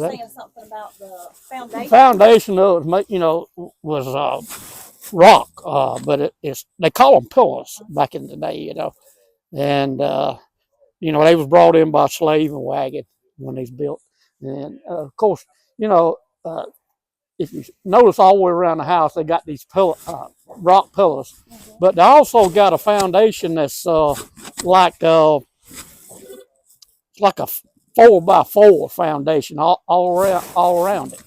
Yeah, saying something about the foundation. The foundation of it was rock, but they call them pillars back in the day, and they was brought in by slave and wagon when they's built, and of course, uh, if you notice all the way around the house, they got these rock pillars, but they also got a foundation that's like a 4x4 foundation all around it.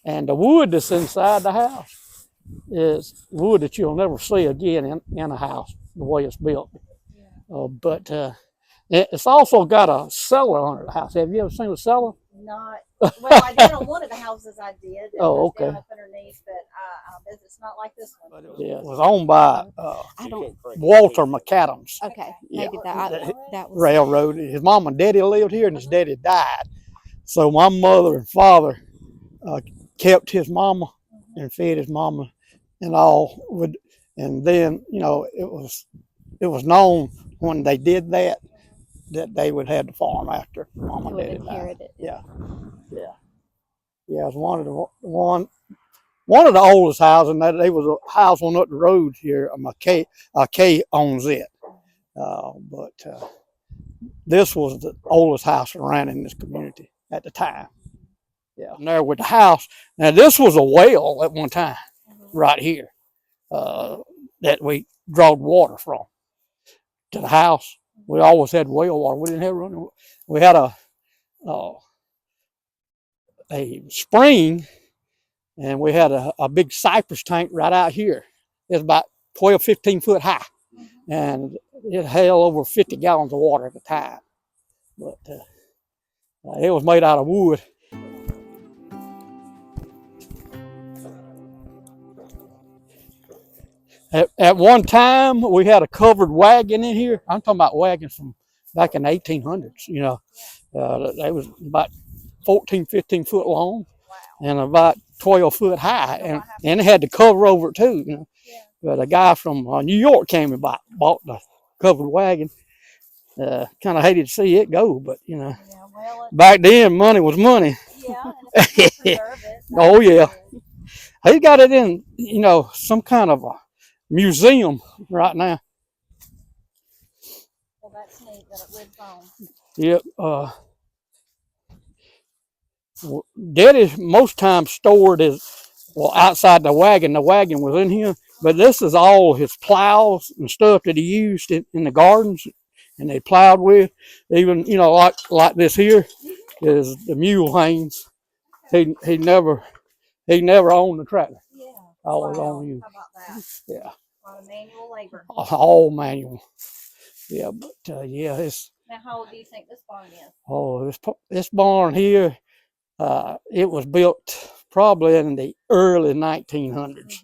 And the wood that's inside the house is wood that you'll never see again in a house the way it's built. But it's also got a cellar under the house. Have you ever seen a cellar? Not well. I did on one of the houses. I did. Oh, okay. Down up underneath, but it's not like this one. Yeah, it was owned by Walter McAdams. Okay, maybe that was railroad. His mom and daddy lived here, and his daddy died. So my mother and father kept his mama and fed his mama and all. And then it was known when they did that they would have the farm after mom and daddy died. Yeah. It was one of the oldest houses, and there was a house on up the road here. McKay owns it, but this was the oldest house around in this community at the time. Yeah, and there with the house. Now this was a well at one time, right here, that we drawed water from to the house. We always had well water. We didn't have running water. We had a spring, and we had a big cypress tank right out here. It was about 12, 15 foot high, and it held over 50 gallons of water at the time. But it was made out of wood. At one time, we had a covered wagon in here. I'm talking about wagons from back in the 1800's, they was about 14, 15 foot long and about 12 foot high. And it had the cover over it too, But a guy from New York came and bought the covered wagon. Kind of hated to see it go, but, back then, money was money. Yeah, and if you preserve it. Oh, yeah. He got it in, some kind of a museum right now. Well, that's neat that it lives on. Yep. Daddy most times stored outside the wagon. The wagon was in here, but this is all his plows and stuff that he used in the gardens, and they plowed with. Even like this here is the mule hanes. He never owned the tractor. Yeah. Always on you. How about that? Yeah. A lot of manual labor. All manual. Yeah, but it's. Now, how old do you think this barn is? Oh, this barn here, it was built probably in the early 1900's.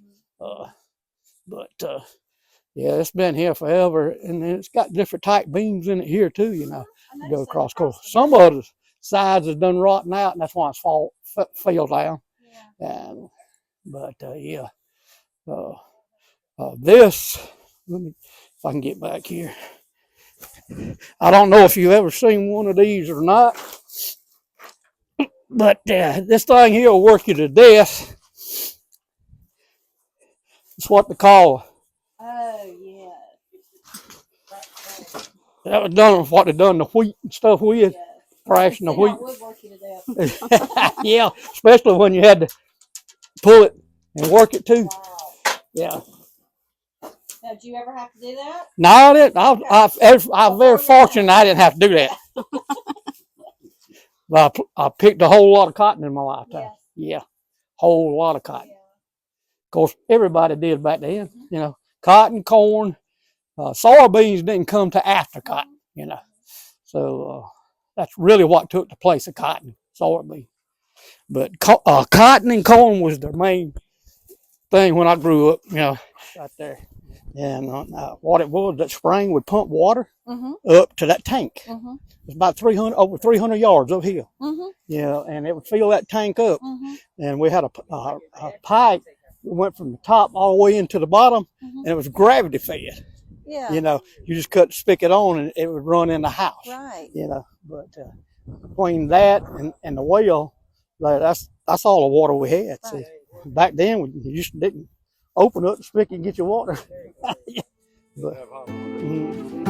It's been here forever, and it's got different type beams in it here too. Go across course. Some of the sides is done rotten out, and that's why it's fell down. Yeah. This, let me, if I can get back here. I don't know if you've ever seen one of these or not, but this thing here will work you to death. It's what they call. Oh, yeah. That was done with what they done the wheat and stuff with, thrashing the wheat. It would work you to death. Yeah, especially when you had to pull it and work it too. Wow. Yeah. Now, did you ever have to do that? No, I didn't. I'm very fortunate I didn't have to do that. But I picked a whole lot of cotton in my lifetime. Yeah, whole lot of cotton. Of course, everybody did back then. Cotton, corn, soybeans didn't come to after cotton. So that's really what took the place of cotton, soybean. But cotton and corn was the main thing when I grew up. Right there. And what it was, that spring would pump water up to that tank. It's about over 300 yards uphill. And it would fill that tank up. And we had a pipe that went from the top all the way into the bottom, and it was gravity fed. Yeah. You just cut the spigot on, and it would run in the house. Right. But between that and the well, Like, that's all the water we had. See, back then we just didn't open up the spigot and get your water. But, mm,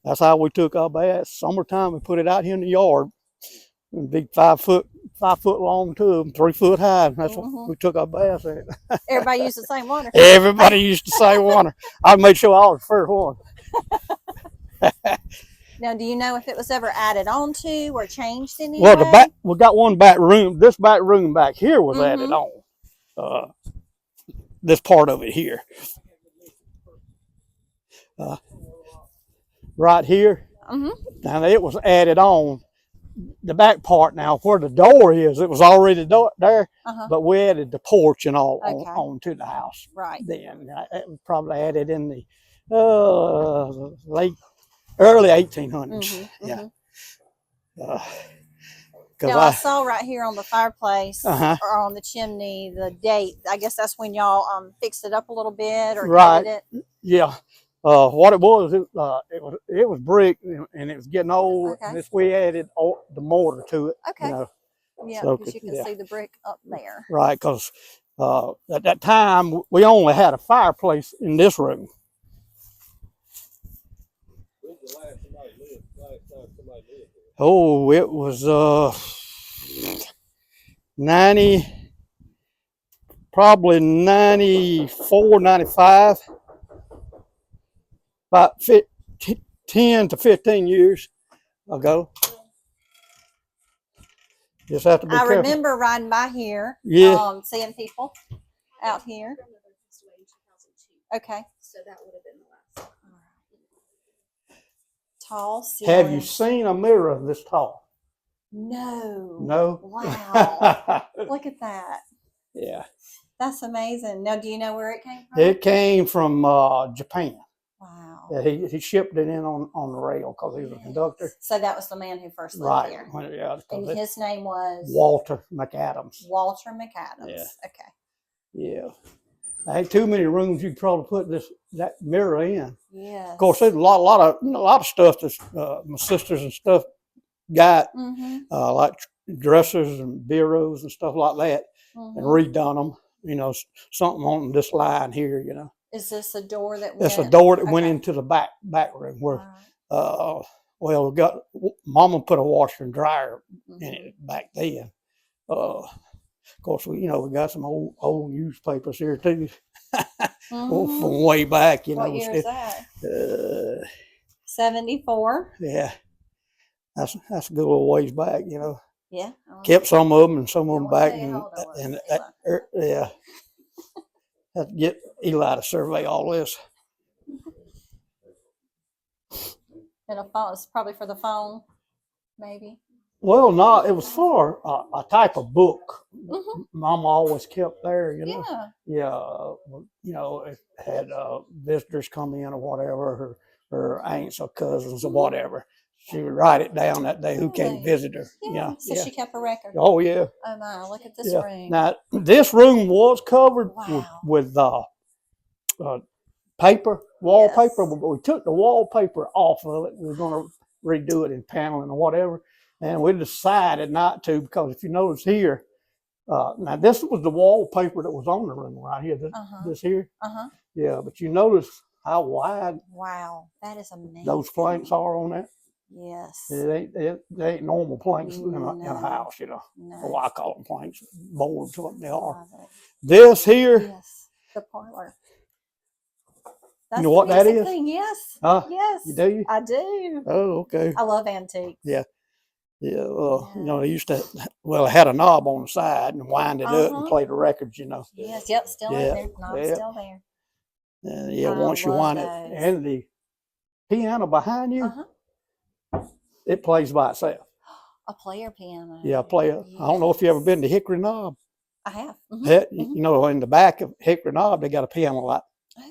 that's how we took our bath. Summertime, we put it out here in the yard. Big 5 foot long tub, 3 foot high. That's what we took our baths at. Everybody used the same water. Everybody used the same water. I made sure I was the first one. Now, do you know if it was ever added on to or changed in any Well, way? we got one back room. This back room back here was added on. This part of it here. Right here. Now it was added on. The back part now, where the door is, it was already there, but we added the porch and all on to the house. Right. Then it was probably added in the early 1800s. Yeah. Now I saw right here on the fireplace or on the chimney the date. I guess that's when y'all fixed it up a little bit or coated it. Yeah. What it was, it was brick and it was getting old. And this we added the mortar to it. Okay. You know, yeah, so because you can see the brick up there. Right, because at that time we only had a fireplace in this room. When's the last time somebody lived here? Oh, it was 90, probably 94, 95. About 10 to 15 years ago. Just have to be careful. Remember riding by here, seeing people out here. Okay. So that would have been the last. Tall ceiling. Have you seen a mirror this tall? No. No? Wow. Look at that. Yeah. That's amazing. Now, do you know where it came from? It came from Japan. Wow. Yeah, he shipped it in on the rail because he was a conductor. So that was the man who first lived here. Right. Yeah, and his name was? Walter McAdams. Walter McAdams. Yeah. Okay. Yeah. I had too many rooms you could probably put that mirror in. Yes. Of course, there's a lot of stuff that my sisters and stuff got, like dressers and bureaus and stuff like that, and redone them. You know, something on this line here. You know. Is this a door that went? That's a door that went into the back room where, well, Mama put a washer and dryer in it back then. Of course, we got some old newspapers here too, from way back. What year is that? 74. Yeah, that's a good little ways back. Yeah. Kept some of them and some of them back, yeah. Have to get Eli to survey all this. And a phone. It's probably for the phone, maybe. Well, no, it was for a type of book. Mama always kept there, Yeah. It had visitors come in or whatever, her aunts or cousins or whatever. She would write it down that day who came visit her. Yeah. So she kept a record. Oh, yeah. Oh, my. Look at this room. Now, this room was covered with paper, wallpaper, but we took the wallpaper off of it. We were going to redo it in paneling or whatever. And we decided not to because if you notice here, now this was the wallpaper that was on the room right here, this here. Yeah, but you notice how wide that is amazing. those planks are on that? Yes. They ain't normal planks in a house, No. Well, I call them planks, boards, what they are. This here. Yes, the parlor. That's you know what that is? Thing. Yes. Yes. You do? I do. Oh, okay. I love antiques. Yeah. Yeah. Well, they used to, it had a knob on the side and wind it up and play the records, Yes. Yep. Still in there. Knob's still there. And once you wind it, and the piano behind you, it plays by itself. A player piano. Yeah, player. Yes. I don't know if you ever been to Hickory Knob. I have. In the back of Hickory Knob, they got a piano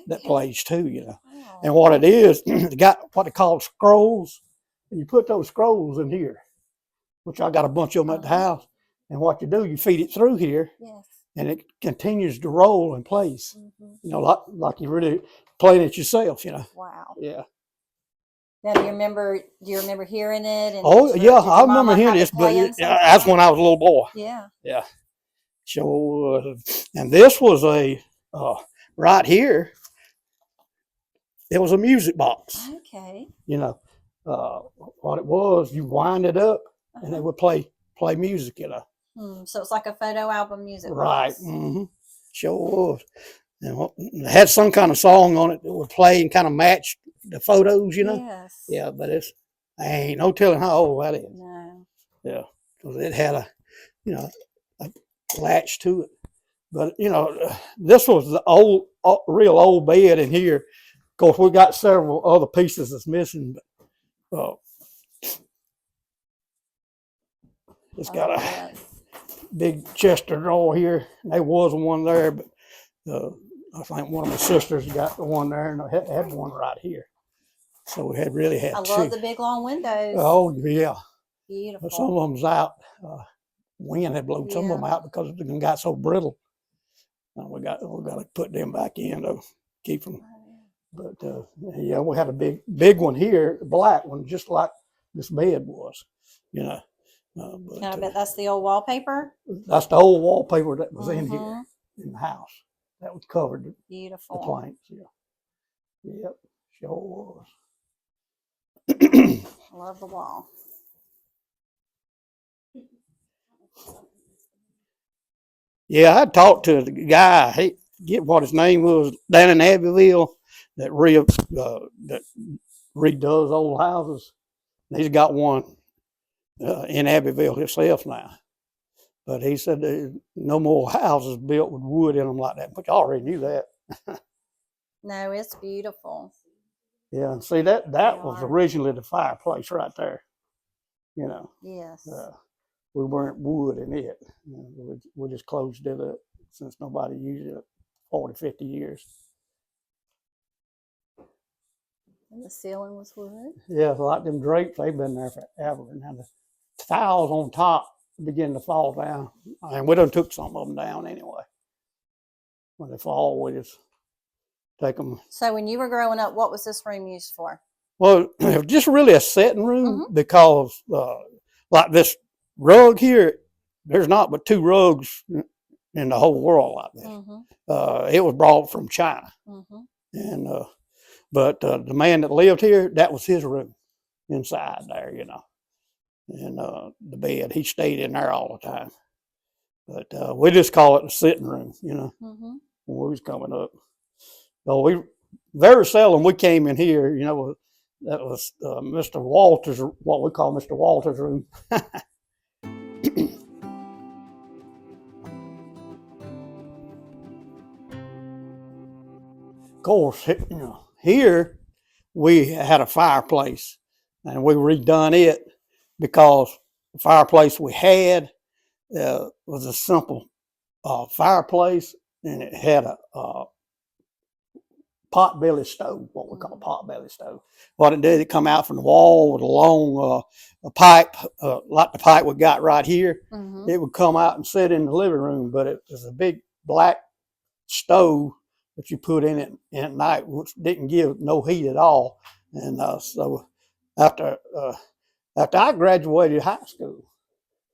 that plays too. And what it is, they got what they call scrolls, and you put those scrolls in here, which I got a bunch of them at the house. And what you do, you feed it through here, and it continues to roll in place. You know, like you really playing it yourself. You know. Wow. Yeah. Now, do you remember hearing it? And Oh did yeah, your I remember mama hearing have it this, but playing that's when I was a little boy. Yeah. Yeah. So, and this was a right here. It was a music box. Okay. You know, what it was, you wind it up, and it would play music. You know. So it's like a photo album music Right. box. Sure was. And it had some kind of song on it that would play and kind of match the photos, you know. Yes. Yeah, but I ain't no telling how old that is. No. Yeah, because it had a latch to it. But you know, this was the real old bed in here. Of course, we got several other pieces that's missing, but it's got a big chest of drawer here. There was one there, but I think one of my sisters got the one there, and I had one right here. So we really had two. I love the big long windows. Oh yeah, beautiful. But some of them's out. Wind had blown some of them out because they got so brittle. We got to put them back in to keep them. But yeah, we had a big one here, a black one, just like this bed was. You know. But, I bet that's the old wallpaper. That's the old wallpaper that was in here in the house. That was covered. Beautiful. The planks. Yeah. Yep. Sure was. I love the wall. Yeah, I talked to the guy. He get what his name was down in Abbeville that redoes old houses. He's got one in Abbeville himself now. But he said there's no more houses built with wood in them like that. But you already knew that. No, it's beautiful. Yeah, and see that was originally the fireplace right there. You know. Yes. We weren't wood in it. You know, we just closed it up since nobody used it 40, 50 years. And the ceiling was wood? Yeah, like them drapes, they've been there forever. Now the tiles on top begin to fall down. And we done took some of them down anyway. When they fall, we just take them. So when you were growing up, what was this room used for? Well, it was just really a sitting room because like this rug here, there's not but 2 rugs in the whole world like this. It was brought from China. And but the man that lived here, that was his room inside there, you know. And the bed, he stayed in there all the time. But we just call it the sitting room, you know, when we was coming up. So we very seldom we came in here, you know. That was Mr. Walter's, what we call Mr. Walter's room. Of course, you know, here we had a fireplace, and we redone it because the fireplace we had was a simple fireplace, and it had a pot-belly stove, what we call a pot-belly stove. What it did, it come out from the wall with a long pipe, like the pipe we got right here. It would come out and sit in the living room, but it was a big black stove that you put in it at night, which didn't give no heat at all. And so after I graduated high school,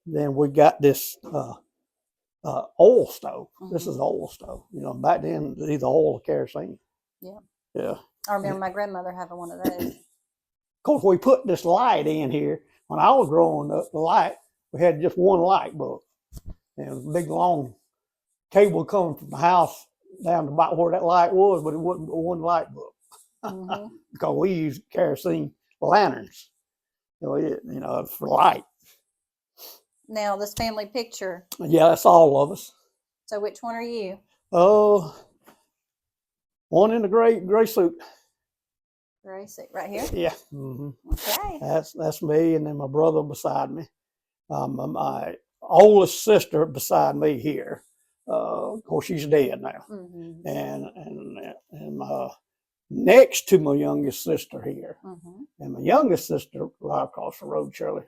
then we got this oil stove. This is an oil stove. You know, back then it was either oil or kerosene. Yeah. Yeah. I remember my grandmother having one of those. Of course, we put this light in here. When I was growing up, the light, we had just one light bulb. And it was a big, long cable coming from the house down to about where that light was, but it wasn't one light bulb. Because we used kerosene lanterns, you know, for light. Now, this family picture. Yeah, that's all of us. So which one are you? Oh, one in the gray suit. Gray suit, right here? Yeah. Okay. That's me, and then my brother beside me. My oldest sister beside me here. Of course, she's dead now. And next to my youngest sister here. Mm-hmm. And my youngest sister, right across the road, Shirley,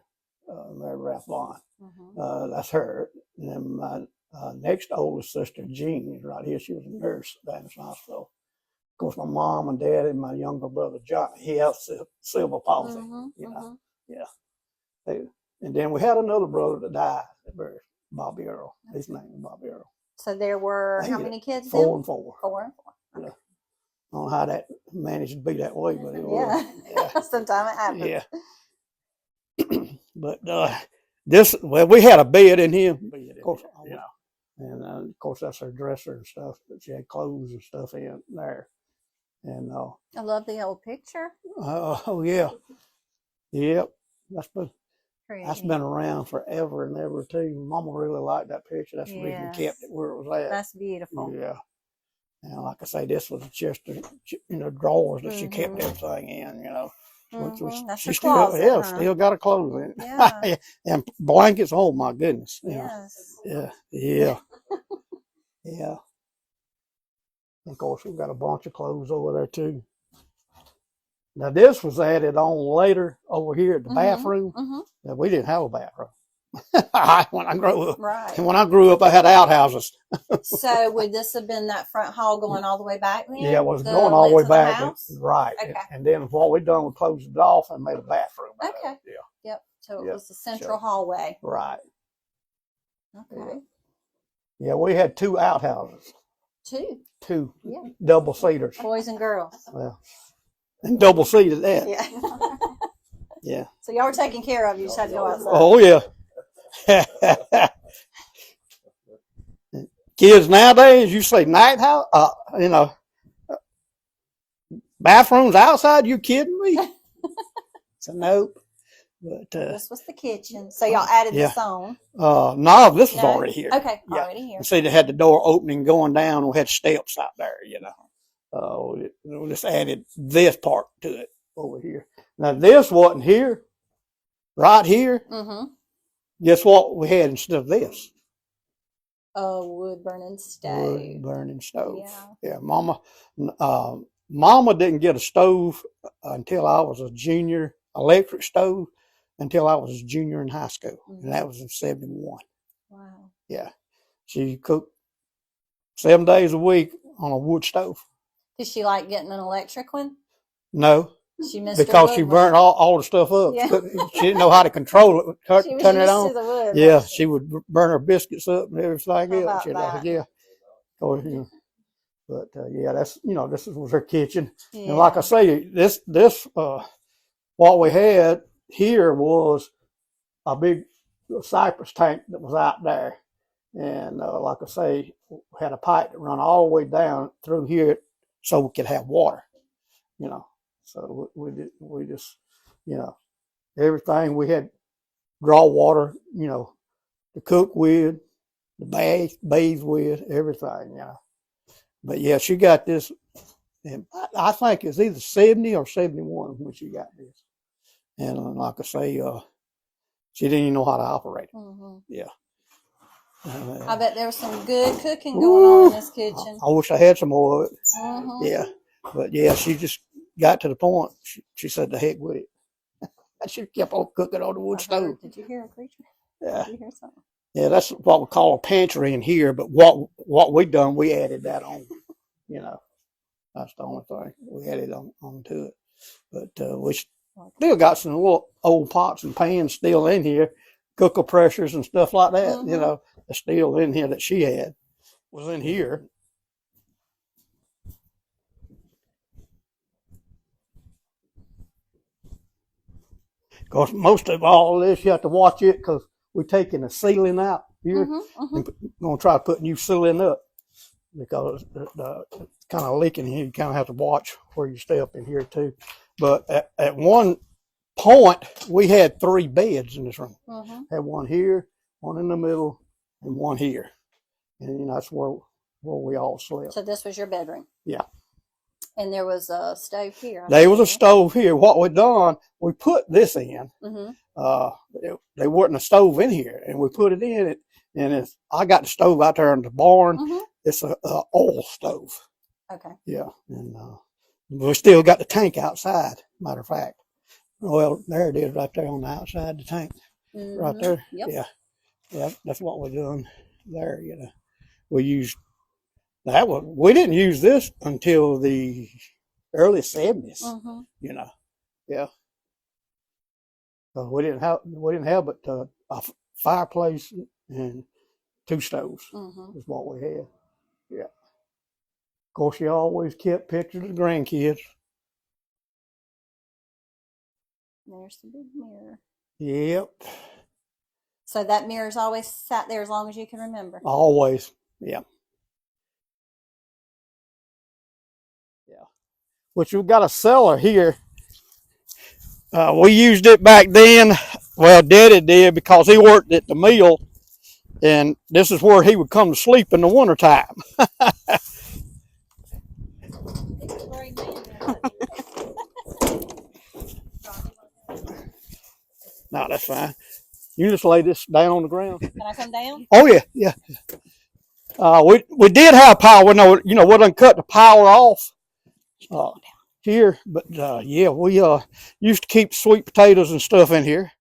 Mary Ralph Vaughn, Mm-hmm. that's her. And then my next oldest sister, Jean, is right here. She was a nurse at Baptist Hospital. Of course, my mom and dad and my younger brother, John, he has cerebral palsy, Mm-hmm. you know. Mm-hmm. Yeah. And then we had another brother that died at birth, Bobby Earl. His name was Bobby Earl. So there were how Yeah. many kids? 4 then? and 4. 4 and 4. Yeah. I don't know how that managed to be that way, but it was. Yeah. Sometimes it happens. Yeah. But we had a bed in here. Of course, yeah. And of course, that's her dresser and stuff. But she had clothes and stuff in there. And I love the old picture. oh yeah, yep. That's been Pretty. around forever and ever too. Mama really liked that picture. That's the reason we kept it where it was at. That's beautiful. Yeah. And like I say, this was a chest of drawers that she kept everything in. You know. That's She her still, closet, still got her clothes in. Yeah. And blankets. Oh my goodness. Yes. Yeah. Yeah. Yeah. And of course, we've got a bunch of clothes over there too. Now this was added on later over here at the bathroom. Now, we didn't have a bathroom when I grew up. Right. And when I grew up, I had outhouses. So would this have been that front hall going all the way back then? Yeah, it was going all the way back. House? Right. Okay. And then what we done, we closed it off and made a bathroom. Okay. Yeah. Yep. So it Yep. was the central hallway. Right. Okay. Yeah, we had 2 outhouses. 2. 2 Yeah. double seaters. Boys and girls. Well, and double seated that. Yeah. Yeah. So y'all were taken care of. You just had to go outside. Oh yeah. Kids nowadays, you say night house, bathrooms outside. You kidding me? So nope. But this was the kitchen. So y'all added this on. no, this was already here. Okay, Yeah. already here. See, they had the door opening going down. We had steps out there. We just added this part to it over here. Now this wasn't here. Right here. Mm-hmm. Guess what we had instead of this? A wood burning stove. Wood burning stove. Yeah. Mama didn't get a stove until I was a junior, electric stove, until I was a junior in high school. And that was in 71. Wow. Yeah. She cooked 7 days a week on a wood stove. Did she like getting an electric one? No. She missed because her she wood burnt all the stuff up. Yeah. She didn't know how to control it, She was turn it used on. to the wood, Yeah, wasn't she would burn her biscuits up and everything How else. about She'd that? yeah. But that's this was her kitchen. Yeah. And like I say, this what we had here was a big cypress tank that was out there. And like I say, we had a pipe that run all the way down through here so we could have water, So we just, everything we had, draw water, to cook with, the bathe with, everything, But yeah, she got this, and I think it's either 70 or 71 when she got this. And like I say, she didn't even know how to operate it. Mm-hmm. Yeah. I bet there was some good cooking going on in this kitchen. I wish I had some more of it. Mm-hmm. Yeah. But yeah, she just got to the point. She said the heck with it. She kept on cooking on the wood stove. Did you hear a creature? Yeah. Did you hear something? Yeah, that's what we call a pantry in here. But what we done, we added that on. That's the only thing we added on to it. But we still got some little old pots and pans still in here, cooker pressures and stuff like that. Mm-hmm. That's still in here that she had. Was in here. Of course, most of all this, you have to watch it because we're taking the ceiling out here and going to try to put new ceiling up because the kind of leaking here. You kind of have to watch where you step in here too. But at one point, we had 3 beds in this room. Had one here, one in the middle, and one here. And that's where we all slept. So this was your bedroom? Yeah. And there was a stove here. There was a stove here. What we done, we put this in. There wasn't a stove in here, and we put it in. And I got the stove out there in the barn. It's a oil stove. Okay. Yeah, and We still got the tank outside, matter of fact. Well, there it is right there on the outside, the tank. Right there. Yep. Yeah. Yeah, that's what we're doing there, We used that one. We didn't use this until the early 70s, Yeah. We didn't have but a fireplace and 2 stoves is what we had. Yeah. Of course, you always kept pictures of the grandkids. There's the big mirror. Yep. So that mirror's always sat there as long as you can remember. Always. Yeah. Yeah. Which we've got a cellar here. We used it back then. Well, Daddy did because he worked at the mill, and this is where he would come to sleep in the wintertime. No, that's fine. You just lay this down on the ground. Can I come down? Oh yeah, yeah. We did have power. No, we done cut the power off here, but yeah, we used to keep sweet potatoes and stuff in here.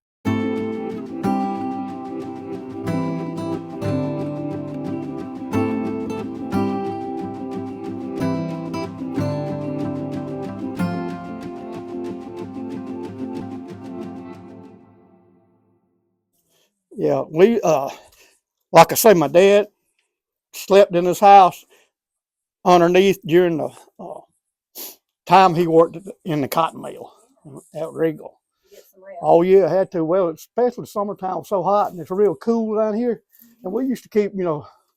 Yeah, we like I say, my dad slept in his house underneath during the time he worked in the cotton mill at Regal. Oh yeah, I had to. Well, especially summertime was so hot and it's real cool down here, and we used to keep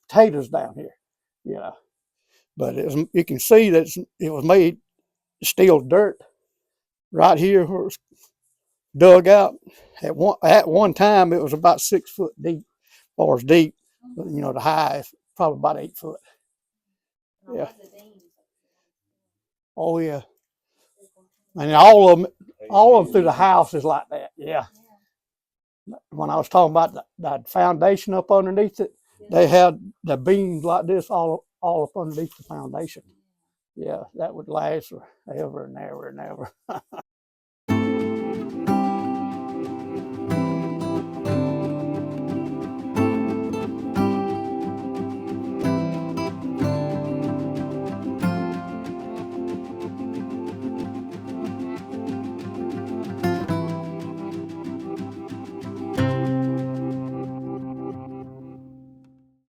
potatoes down here, But you can see that it was made still dirt right here where it's dug out. At one time it was about 6 foot deep, or as deep. But, the high is probably about 8 foot. Yeah. Oh yeah. And all of them through the house is like that. Yeah. When I was talking about the foundation up underneath it, they had the beams like this all up underneath the foundation. Yeah, that would last forever and ever and ever.